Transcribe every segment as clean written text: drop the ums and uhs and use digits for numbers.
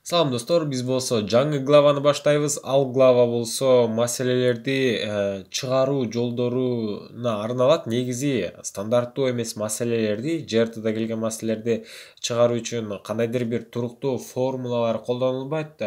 Салам достор, биз болсо жаңы главаны баштайбыз. Ал глава болсо маселелерди чыгаруу жолдоруна арналат. Негизи стандарттуу эмес маселелерди, жертвада келген маселелерди чыгаруу үчүн кандайдыр бир туруктуу формулалар колдонулбайт.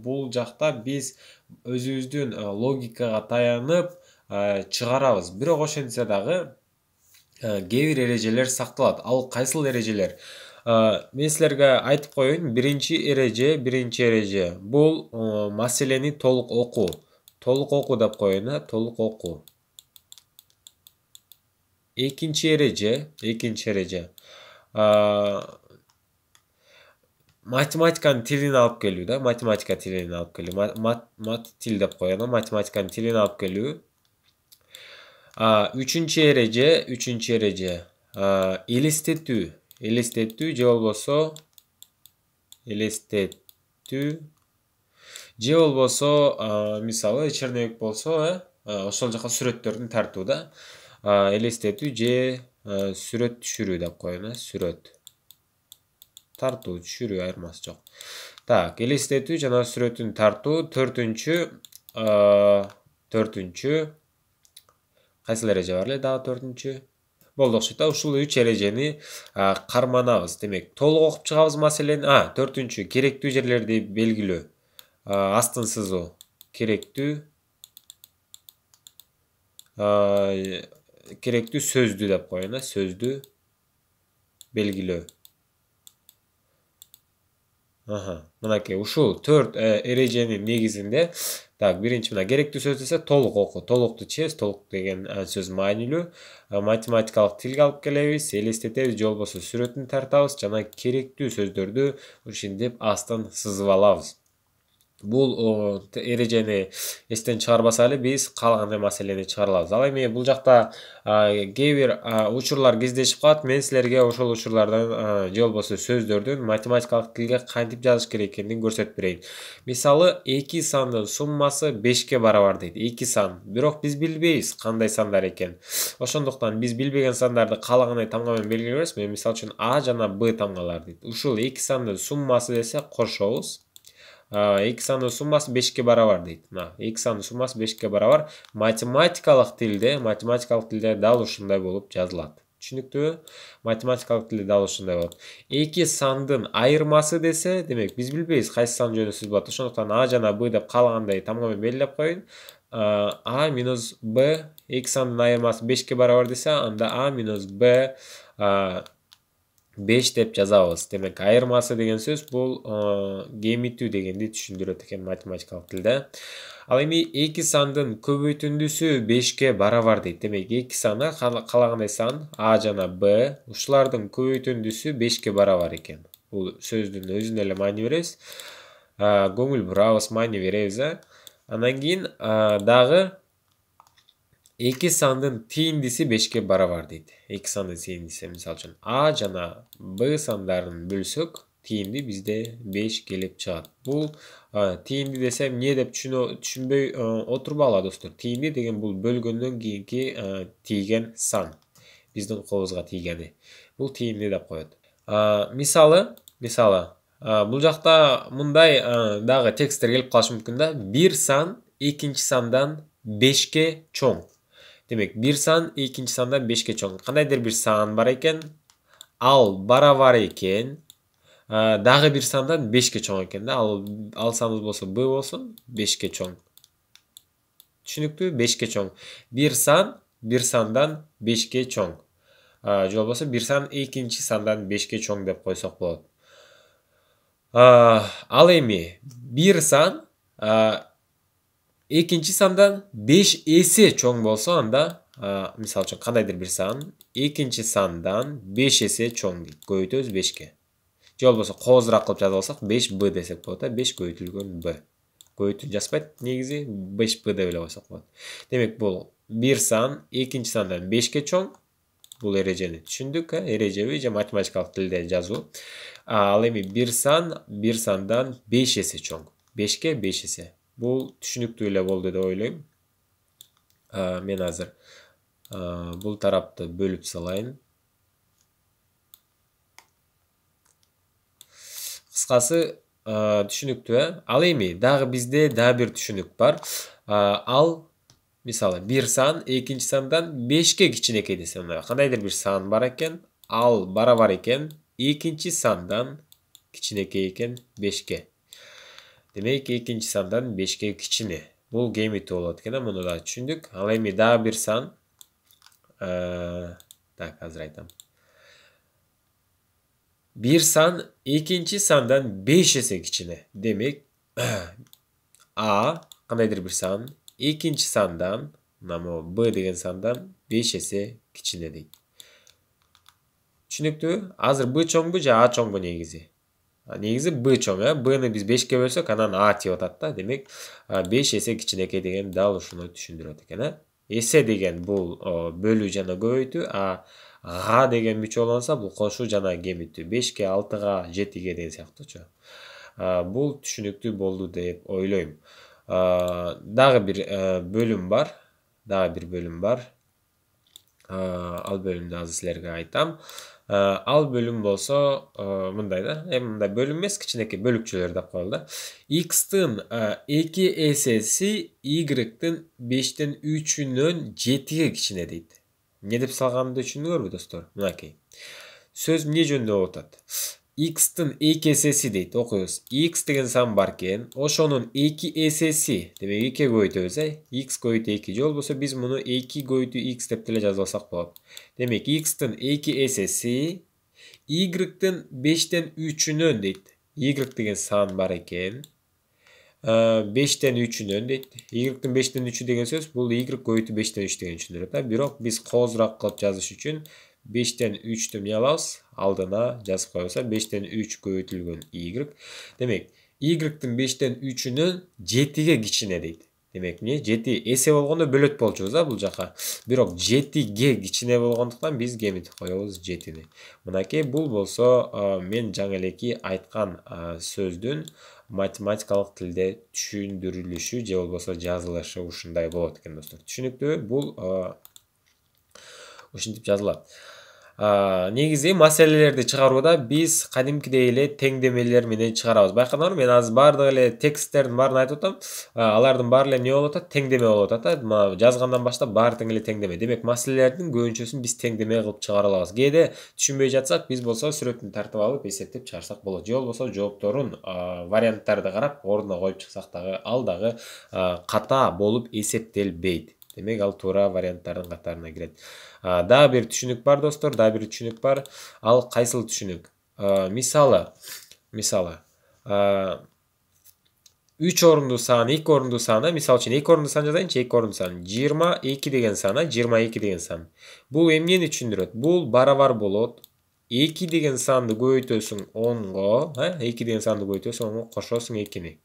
Бул жакта биз өзүбүздүн логикага таянып чыгарабыз. Бирок ошентсе дагы кээ бир эрежелер сакталат. Ал кайсыл эрежелер? Мен силерге айтып коеюн. Birinci ereje бул маселени толук окуу. Толук окуу деп коеюн, толук окуу. Экинчи эреже математиканын тилине алып келүү да, математика тилине алып келүү. Мат тил деп коеюн, математиканын тилине алып келүү. Үчүнчү эреже элестетүү же болбосо мисалы чернебек болсо ошол жака сүрөттөрдүн тартуу да. Элестетүү же сүрөт түшүрүү деп коеюн, сүрөт тартуу түшүрүү айырмасы жок. Так, элестетүү жана сүрөтүн тартуу. Төртүнчү кайсыл эреже бар эле дагы төртүнчү? Болду окшойт. Ушул 3 эрежени карманабыз. Демек, толук окуп чыгабыз маселени. Төртүнчү керектүү жерлерди белгилөө. Астын сызуу. Керектүү сөздү деп коеюн, сөздү белгилөө. Мынакей ушул 4 эреженин негизинде, так, биринчи мына керектүү сөз десе толук окуу. Толукту чечебиз. Толук деген сөз маанилүү. Математикалык тилге алып келебиз, элестетебиз же болбосо сүрөтүн тартабыз жана керектүү сөздөрдү ушинтип астын сызып алабыз. Бул эрежени эстен чыгарбаса эле биз каалагандай маселени чыгара алабыз. Ал эми бул жакта кээ бир учурлар кездешип калат. Мен силерге ошол учурлардан же болбосо сөздөрдүн математикалык тилге кантип жазыш керек экенин көрсөтүп берейин. Мисалы, 2 сандын суммасы 5ке барабар дейт. 2 сан. Бирок биз билбейбиз кандай сандар экен. Ошондуктан биз билбеген сандарды каалагандай тамга менен белгилей беребиз. Мен мисалы үчүн А жана Б тамгалар дейт. Ушул 2 сандын суммасы десе кошобуз. 2 сандын суммасы 5ке барабар дейт. 2 сандын суммасы 5ке барабар. Математикалык тилде дал ушундай болуп жазылат. Түшүнүктүүбү? Математикалык тилде дал ушундай болот. 2 сандын айырмасы десе, демек биз билбейбиз кайсы сан жөнүндө сөз болот. Ошондуктан А жана Б деп каалагандай тамга менен белгилеп коеюн. А минус Б 2 сандын айырмасы 5ке барабар десе, анда А минус Б 5 деп жазабыз. Демек, айырмасы деген сөз бул кемитүү дегенди түшүндүрөт экен математикалык тилде. Ал эми 2 сандын көбөйтүндүсү 5ке барабар дейт. Демек, 2 саны каалагандай сан А жана Б, ушулардын көбөйтүндүсү 5ке барабар экен. Бул сөздүн өзүнө эле маани беребиз. Көңүл бурабыз, маани беребиз. Андан кийин дагы 2 сандын тииндиси 5ке барабар дейт. 2 сандын тииндиси, мисалы үчүн А жана Б сандарын бөлсөк, тиинди бизде 5 келип чыгат. Бул тиинди десем эмне деп түшүнбөй отурбагыла достор. Тиинди деген бул бөлгөндөн кийинки тийген сан. Биздин колубузга тийгени. Бул тиинди деп коет. Мисалы, бул жакта мындай дагы тексттер келип калышы мүмкүн да. Бир сан экинчи сандан 5ке чоң. Демек, бир сан экинчи сандан 5ке чоң. Кандайдыр бир сан бар экен, ал барабар экен, дагы бир сандан 5ке чоң экен да. Ал саныбыз болсо Б болсун, 5ке чоң. Түшүнүктүү? 5ке чоң. Бир сан бир сандан 5ке чоң. Же болбосо бир сан экинчи сандан 5ке чоң деп койсок болот. Ал эми бир сан экинчи сандан 5 эсе чоң болсо, анда мисалы үчүн кандайдыр бир сан экинчи сандан 5 эсе чоң дейт. Көбөйтөбүз 5ке. Же болбосо коозураак кылып жазып алсак 5b десек болот. 5 көбөйтүлгөн b. Көбөйтүү жазбайт, негизи 5b деп эле койсок болот. Демек, бул бир сан экинчи сандан 5ке чоң. Бул эрежени түшүндүк, эрежеби же математикалык тилде жазуу. Ал эми бир сандан 5 эсе чоң. 5ке 5 эсе. Бул түшүнүктүү эле болду деп ойлойм. Мен азыр бул тарапты бөлүп салайын. Кыскасы, түшүнүктүү. Ал эми дагы бизде дагы бир түшүнүк бар. Ал мисалы бир сан экинчи сандан 5ке кичинекей десе, кандайдыр бир сан бар экен, ал барабар экен экинчи сандан кичинекей экен 5ке. Демек экинчи сандан 5ке кичине. Бул геймити болот экен, муну да түшүндүк. Ал эми дагы бир сан. Так, азыр айтам. Bir san ikinci sandan 5 есе кичине. Демек A кандайдыр бир сан экинчи сандан, мына B деген сандан 5 есе кичине дейт. Түшүнүктүү? Азыр B чоңбу же A чоңбу негизи? Негизи B чоң, B'ны биз 5ке бөлсөк, анан A тип атат да. Демек 5 есе кичинекей деген дал ушуну түшүндүрөт экен, Эсе деген бул бөлүү жана көбөйтүү, га деген мүчө болонса бул кошуу жана кемитүү. 5ке, 6га, 7ге деген сыяктуучу. Бул түшүнүктүү болду деп ойлойм. Дагы бир бөлүм бар. Ал бөлүмдү азыр силерге айтам. Ал бөлүм болсо мындай да. Мындай бөлүм эмес, кичинекей бөлүкчөлөр деп коелу да. X'тын 2 эсеси Y-тын 5тен 3-үнөн 7ге кичине дейт. Не деп салганымды түшүндүңөрбү достор? Мынакей. Сөз эмне жөнүндө болуп атат? X'тын 2 эсеси дейт, окуйбуз. X деген сан бар экен, ошонун 2 эсеси, демек 2 көбөйтөбүз, X көбөйтүү 2 же болбосо биз муну 2 көбөйтүү X деп деле жазып алсак болот. Демек X'тын 2 эсеси Y-тын 5тен 3-үнөн дейт. Y деген сан бар экен. 5тен 3-үнөн дейт. Y-тын 5тен 3 деген сөз бул Y көбөйтүү 5тен 3 деген түшүндүрөт. Бирок биз коозураак кылып жазыш үчүн 5тен 3тү эмне алабыз? Алдына жазып коебуз. 5тен 3 көбөйтүлгөн Y. Демек, Y-тын 5тен 3-үнөн 7ге кичине дейт. Демек, 7 эсе болгондо бөлөт болчубуз бул жака. Бирок 7ге кичине болгондуктан биз кемитип коебуз 7-ни. Мынакей бул болсо мен жаңы элеки айткан сөздүн математикалык тилде түшүндүрүлүшү же болбосо жазылышы ушундай болот экен достор. Түшүнүктүү? Бул ушинтип жазылат. Негизи маселелерди чыгарууда биз кадимкидей эле теңдемелер менен чыгарабыз. Байкадыңарбы, мен азыр баардык эле тексттердин баарын айтып атам. Алардын баары эле эмне болуп атат? Теңдеме болуп атат. Мына жазгандан баштап баары тең эле теңдеме. Демек, маселелердин көбүнчөсүн биз теңдеме кылып чыгара алабыз. Кээде түшүнбөй жатсак, биз болсо сүрөтүн тартып алып эсептеп чыгарсак болот. Же болбосо жоопторун варианттарды карап ордуна коюп чыксак дагы ал дагы ката болуп эсептелбейт. Демек, ал туура варианттардын катарына кирет. Дагы бир түшүнүк бар достор, Ал кайсыл түшүнүк? Мисалы 3 орунду сан, 2 орунду сан, мисалы үчүн 2 орунду сан жазайынчы, 2 орунду сан. 22 деген сан, 22 деген сан. Бул эмнени түшүндүрөт? Бул барабар болот. 2 деген санды көбөйтөсүң 10го, 2 деген санды көбөйтөсүң 10го, кошосуң 2-ни.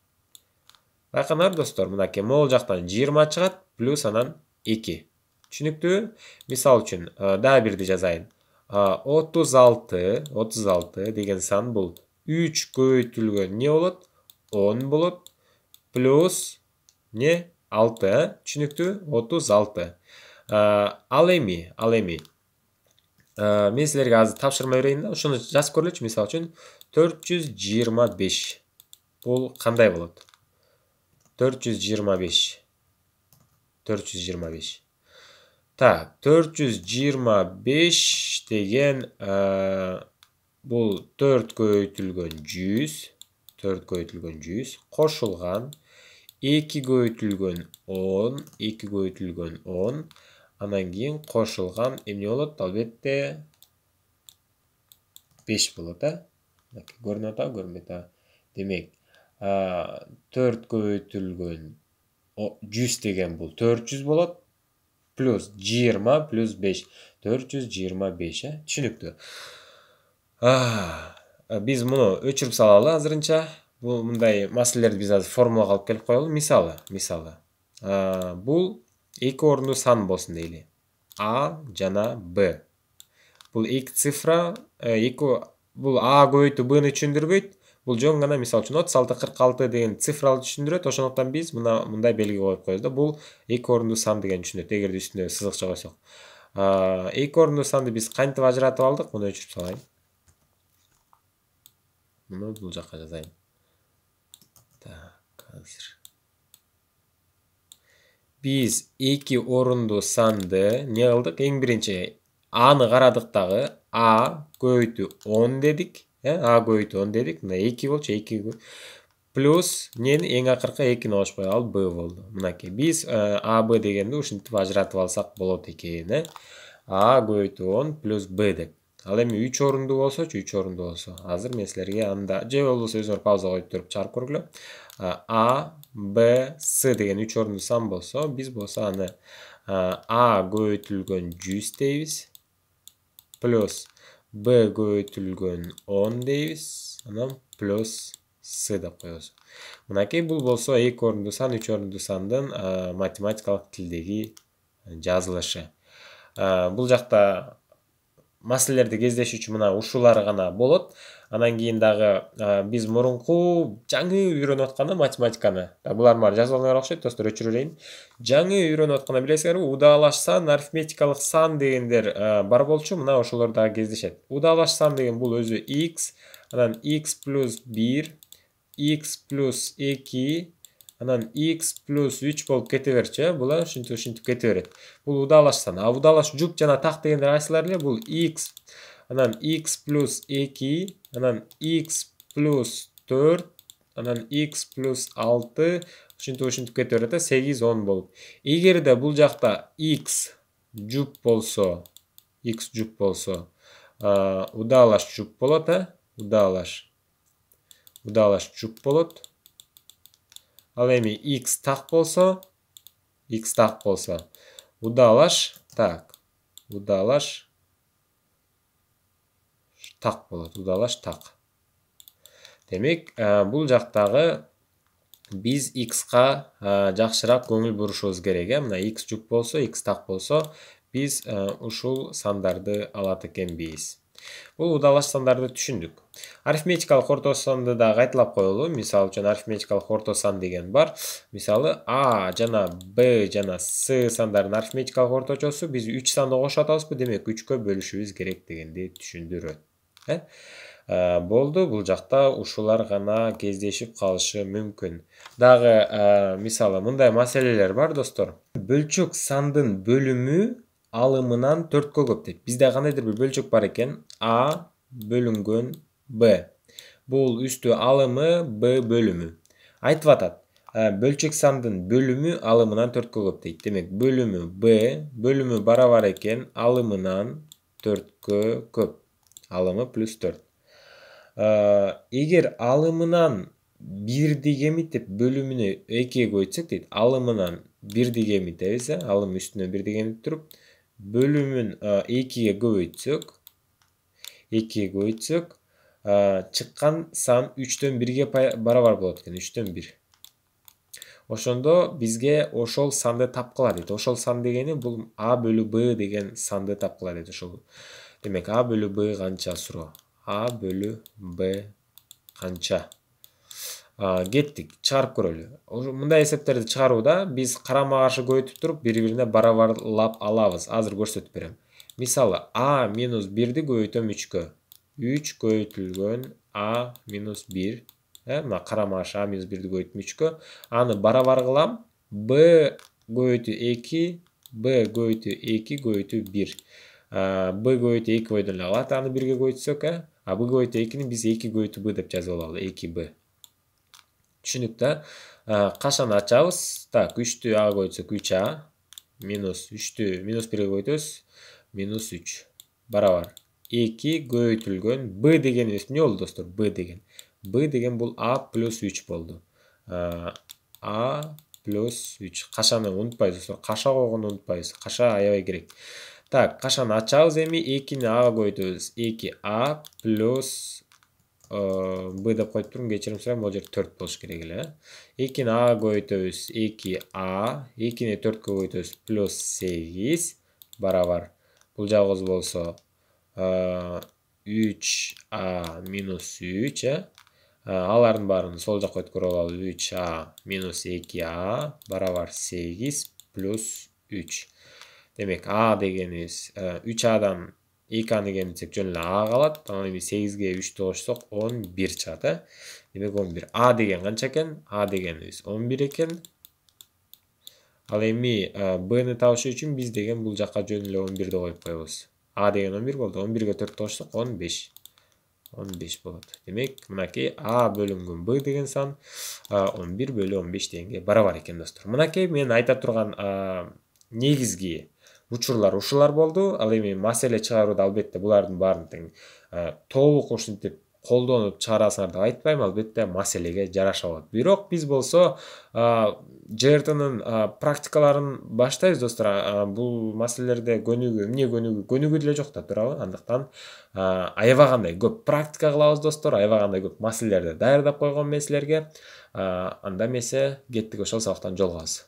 Байкаңар достор, мынакей могул жактан 20 чыгат, плюс анан 2. Түшүнүктүү? Мисал үчүн дагы бирди жазайын. 36 деген сан бул 3 көбөйтүлгөн эмне болот? 10 болот. Плюс 6, түшүнүктүү? 36. Ал эми мен силерге азыр тапшырма берейин да, ушуну жазып көрөлүчү. Мисал үчүн 425. Бул кандай болот? 425. Так, 425 деген бул 4 көбөйтүлгөн 100, кошулган 2 көбөйтүлгөн 10, анан кийин кошулган эмне болот? Албетте 5 болот, көрүнүп атабы, көрүнбөйт атабы? Демек, 4 көбөйтүлгөн 100 деген бул 400 болот. Плюс 20 плюс 5. 425, түшүнүктүү? Биз муну өчүрүп салалы азырынча. Бул мындай маселелерди биз азыр формулага алып келип коелу. Мисалы. Бул 2 орунду сан болсун дейли. А жана Б. Бул 2 цифра, бул А көбөйтүү Б'ны түшүндүрбөйт. Бул жөн гана мисал үчүн 36-46 деген цифралы түшүндүрөт. Ошондуктан биз мындай белги коюп коебуз да. Бул 2 орунду сан деген түшүнөт. Эгерде үстүнө сызыкча койсок. 2 орунду санды биз кантип ажыратып алдык? Муну өчүрүп салайын. Муну бул жакка жазайын. Biz 2 orundu sandı ne kıldık? En birinci A'nı karadık dağı A göğütü 10 dedik. A göğütü 10 dedik. Mına 2 bolчу 2 plus neni en akırkı 2'ni oşpay al B boldu. Mınaki biz A B degенди ушинтип ажыратып алсак болот экен. A göğütü 10 plus B деп. Ал эми 3 орунду болсочу, 3 орунду болсо. Азыр мен силерге анда же болбосо өзүңөр пауза коюп туруп чыгарып көргүлө. A, B, S деген 3 орунду сан болсо, биз болсо аны A көбөйтүлгөн 100 дейбиз. Плюс B көбөйтүлгөн 10 дейбиз. Анан плюс S деп коебуз. Мынакей бул болсо 2 орунду сан, 3 орунду сандын математикалык тилдеги жазылышы. Бул жакта маселелерди кездешүү үчүн мына ушулар гана болот. Анан кийин дагы биз мурунку жаңы үйрөнүп атканда математиканы. Булар баары жазып алган окшойт, достор, өчүрөлөйүн. Жаңы үйрөнүп атканда билесиңерби, удалаш сан, арифметикалык сан дегендер бар болчу, мына ошолор дагы кездешет. Удалаш сан деген бул өзү x, анан x плюс 1, x плюс 2, анан x плюс 3 болуп кете берчү. Булар ушинтип кете берет. Бул удалаш сан. А удалаш жуп жана так дегендер кайсылар эле? Бул x, анан x плюс 2, анан x плюс 4, анан x плюс 6, ушинтип кете берет. 8, 10 болуп. Эгерде бул жакта x жуп болсо, удалаш жуп болот, удалаш жуп болот. Ал эми x так болсо, удалаш так болот, удалаш так. Демек, бул жактагы биз x-ка жакшыраак көңүл бурушубуз керек. Мына x жуп болсо, x так болсо, биз ушул сандарды алат экенбиз. Бул удалаш сандарды түшүндүк. Арифметикалык орто санды да кайталап коелу. Мисалы үчүн арифметикалык орто сан деген бар. Мисалы A жана B жана S сандардын арифметикалык орточосу биз 3 санды кошуп атабызбы, демек 3кө бөлүшүбүз керек дегенди түшүндүрөт. Болду, бул жакта ушулар гана кездешип калышы мүмкүн. Дагы мисалы мындай маселелер бар, достор. Бөлчөк сандын бөлүмү алымынан 4кө көп дейт. Бизде кандайдыр бир бөлчөк бар экен. A бөлүнгөн B. Бул үстү алымы, B бөлүмү. Айтып атат. Бөлчөк сандын бөлүмү алымынан 4кө көп дейт. Демек, бөлүмү B, бөлүмү барабар экен, алымынан 4кө көп. Алымы плюс 4. Эгер алымынан 1 дегемитип бөлүмүнө 2 көйтсөк дейт. Алымынан 1 дегемитебиз, алым үстүнө 1 дегемит туруп, бөлүмүн 2ге көбөйтсөк, чыккан сан 3төн 1ге барабар болот экен, 3төн 1. Ошондо бизге ошол санды тапкыла дейт. Ошол сан дегени бул A бөлү B деген санды тапкыла дейт. Ошол. Демек, A бөлү B канча суроо? A бөлү B канча? Кеттик, чыгарып көрөлү. Мындай эсептерди чыгарууда биз карама каршы көбөйтүп туруп, бири-бирине барабарлап алабыз. Азыр көрсөтүп берем. Мисалы, A минус 1ди көбөйтөм 3кө. 3 көбөйтүлгөн A минус 1. Мына карама каршы A минус 1ди көбөйттүм 3кө. Аны барабар кылам. B көбөйтүү 2, B көбөйтүү 2 көбөйтүү 1. B көбөйтүү 2 бойдон эле калат. Аны 1ге көбөйтсөк, B көбөйтүү 2-ни биз 2 көбөйтүү B деп жазып алалы. 2B. Түшүнүк да. Кашан ачабыз? Так, 3-тү Ага көбөйтсөк 3A. Минус 3-тү минус 1ге көбөйтөбүз. Минус 3. Барабар. 2 көбөйтүлгөн B дегенибиз эмне болду, достор? B деген бул A плюс 3 болду. A плюс 3. Кашаны унутпайбыз, достор. Каша койгонду унутпайбыз. Каша аябай керек. Так, кашаны ачабыз эми 2-ни Ага көбөйтөбүз. 2A плюс B деп коюп турум, кечирим сурайм, бул жер 4 болуш керек эле. 2-ни Ага көбөйтөбүз 2A, 2-ни 4кө көбөйтөбүз плюс 8 барабар. Бул жагыбыз болсо 3A минус 3, алардын баарын сол жакка өткөрүп алалы. 3A минус 2A барабар 8 плюс 3. Демек, A дегенибиз 3A'дан 2 аны кемітсек жөн эле а калат. Ал эми 8ге 3 кошсок 11 чыгат. Демек 11. А деген канча экен? А дегенибиз 11 экен. Ал эми Б'ны табыш үчүн биз деген бул жакка жөн эле 11 коюп коебуз. А деген 11 болду. 11ге 4 кошсок 15. 15 болот. Демек, мынакей А бөлүнгөн Б деген сан 11 бөлү 15 дегенге барабар экен достор. Мынакей мен айта турган негизги учурлар ушулар болду. Ал эми маселе чыгарууда албетте булардын баарын тең толук ушинтип колдонуп чыгарасыңар деп айтпайм, албетте маселеге жараша болот. Бирок биз болсо JRTнын практикаларын баштайбыз достор. Бул маселелерде көнүгүү деле жок да туурабы? Андыктан аябагандай көп практика кылабыз достор, аябагандай көп маселелерди даярдап койгон мен силерге. Анда эмесе кеттик ошол сабактан жолугабыз.